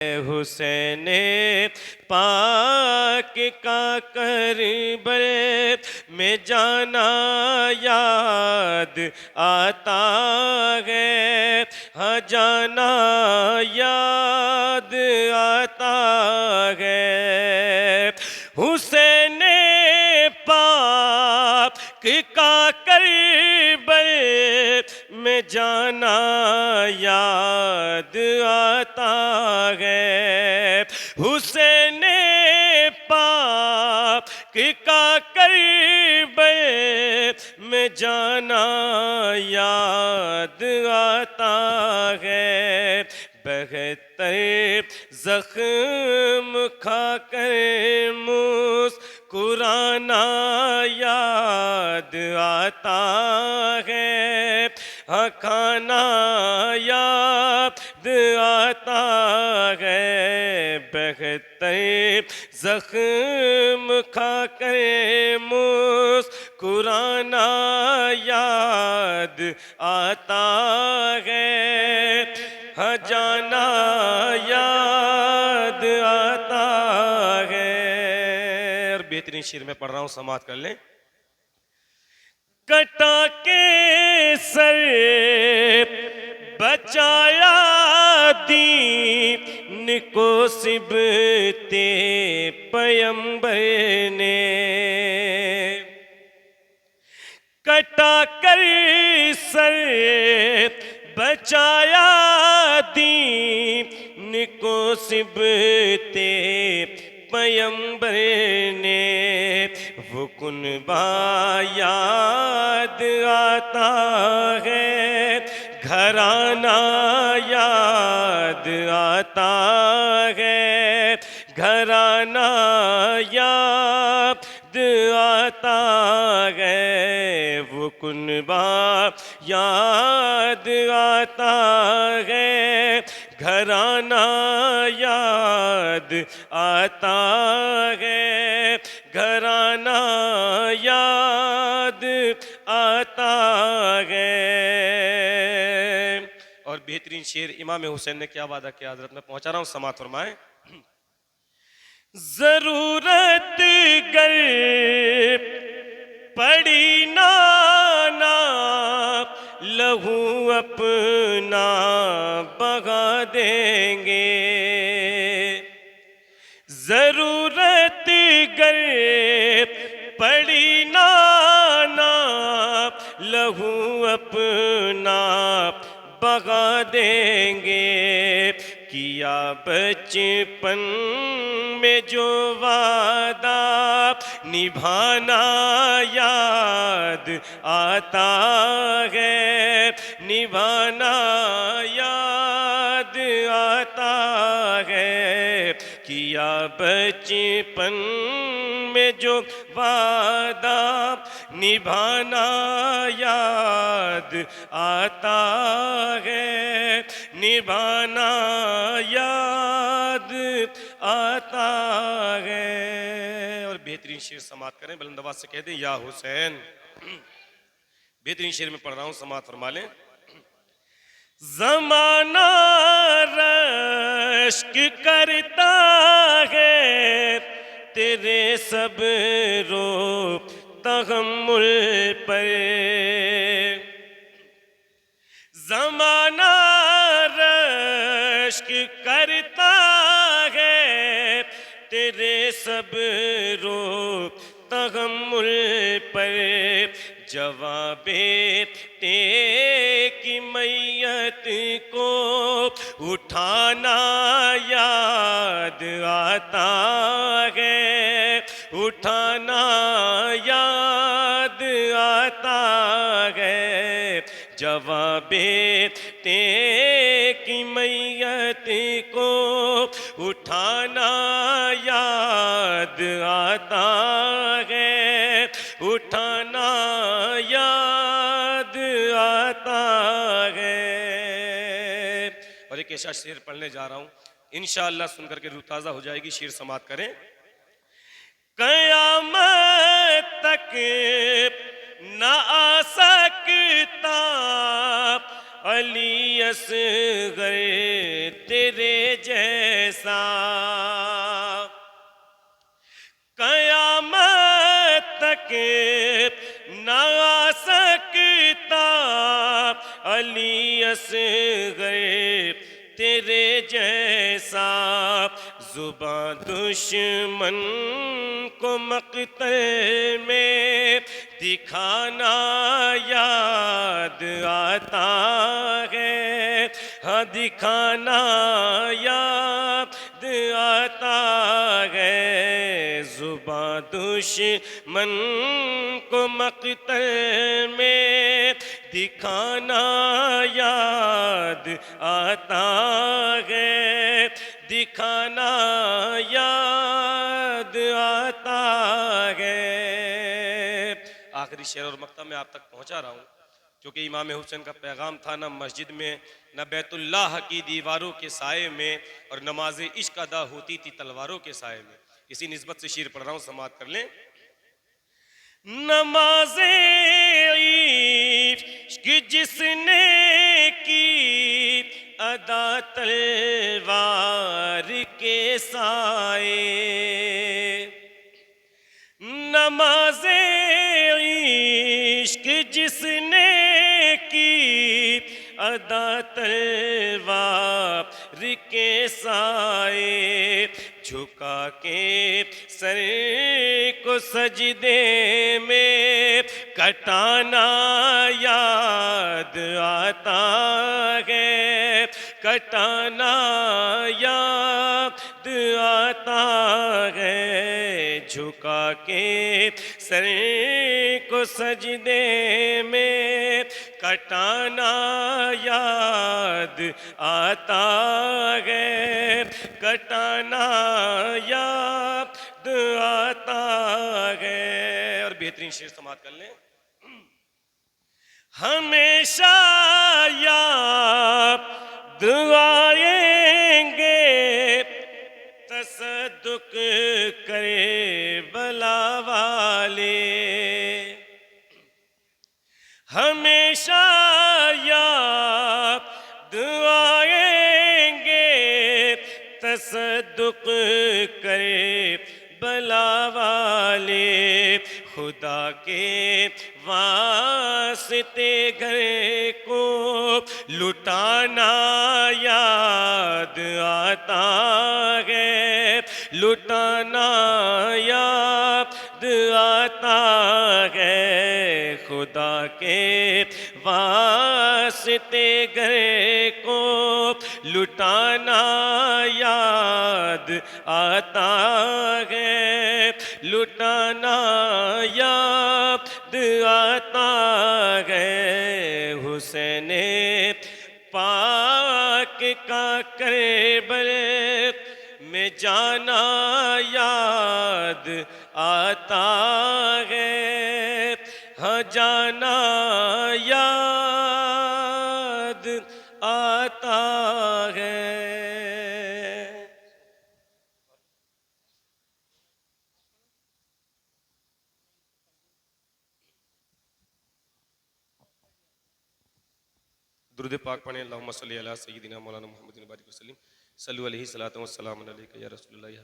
हुसैन पाक का करबल में जाना याद आता है, हाँ जाना याद आता है। हुसैन पाक का करबल में जाना याद आता है। हुसैन पाक का करबल में जाना याद आता है। 72 जख्म खाकर मुस्कुराना याद आता है, हाँ खाना याद आता है। 72 जख्म खाकर मुस्कुराना याद आता है, हाँ जाना याद आता है। और बेहतरीन शेर में पढ़ रहा हूं, समाप्त कर लें। कटा के सर बचाया दीन को सिबते पैगंबर ने। कटा कर सर बचाया दीन को सिबते पैगंबर ने। वो कुनबा याद आता है, घराना याद आता है, घराना याद आता है। वो कुनबा याद आता है, घराना याद आता है, घराना याद आता है। और बेहतरीन शेर इमाम हुसैन ने क्या वादा किया, हजरत में पहुंचा रहा हूं, समात फरमाएं। जरूरत गर पड़ी नाना लहू अपना बगा देंगे। जरूरत गर पड़ी नाना लहू अपना बगा देंगे। किया बचपन में जो वादा निभाना याद आता है, निभाना याद आता है। किया बचपन में जो वादा निभाना याद आता है, निभाना याद आता है। और बेहतरीन शेर समाप्त करें, बुलंद आवाज से कह दें, या हुसैन। बेहतरीन शेर में पढ़ रहा हूं, समाप्त फरमा लें। ज़माना रश्क करता है तेरे सब रोब तहम्मुल पर। ज़माना रश्क करता है तेरे सब रोब तहम्मुल पर। जवाबे की मैयत को उठाना याद आता है, उठाना याद आता है। जवाबे की मैयत को उठाना याद आता है, उठाना याद आता है। और एक ऐसा शेर पढ़ने जा रहा हूं, इंशाअल्लाह सुनकर के रूह ताज़ा हो जाएगी। शेर समाप्त करें। क़यामत तक न आ सकता अली असगर तेरे जैसा कयामत तक ना आ सकता अली असगर तेरे जैसा जुबां दुश्मन को मक़तल में दिखाना याद आता है हाँ दिखाना याद आता है जुबां दुश्मन को मक़तल में दिखाना याद आता है दिखाना याद आता है। आखिरी शेर और मक्ता मैं आप तक पहुंचा रहा हूं क्योंकि इमाम हुसैन का पैगाम था न मस्जिद में न बैतुल्लाह की दीवारों के साए में और नमाज इश्क अदा होती थी तलवारों के साए में। इसी निस्बत से शेर पढ़ रहा हूं, समाअत कर लें। नमाज़े इश्क जिसने की अदा तलवार के साए नमाज़े इश्क जिसने की अदा तलवार के साए झुका के सर को सजदे में कटाना याद आता है कटाना याद आता है झुका के सर को सजदे में कटाना याद आता है कटाना याद आता है। और बेहतरीन शेर समाप्त कर लें। हमेशा याद आएंगे तसद्दुक करे बला वाले हमेशा याद आएंगे तसद्दुक करे बला वाले खुदा के वास्ते घर को लुटाना याद आता है लुटाना याद आता है खुदा के वास्ते घर को लुटाना याद आता है लुटाना याद आता है। हुसैन पाक का करबल में जाना याद आता है हाँ जाना याद आता है। दुरूद पाक पढ़ें। अल्लाहुम्मा सल्ली अला सय्यिदिना मौलाना मुहम्मदिन बारिक वसल्लम सल्लु अलैहि सलातो व सलाम अलैका या रसूलल्लाह।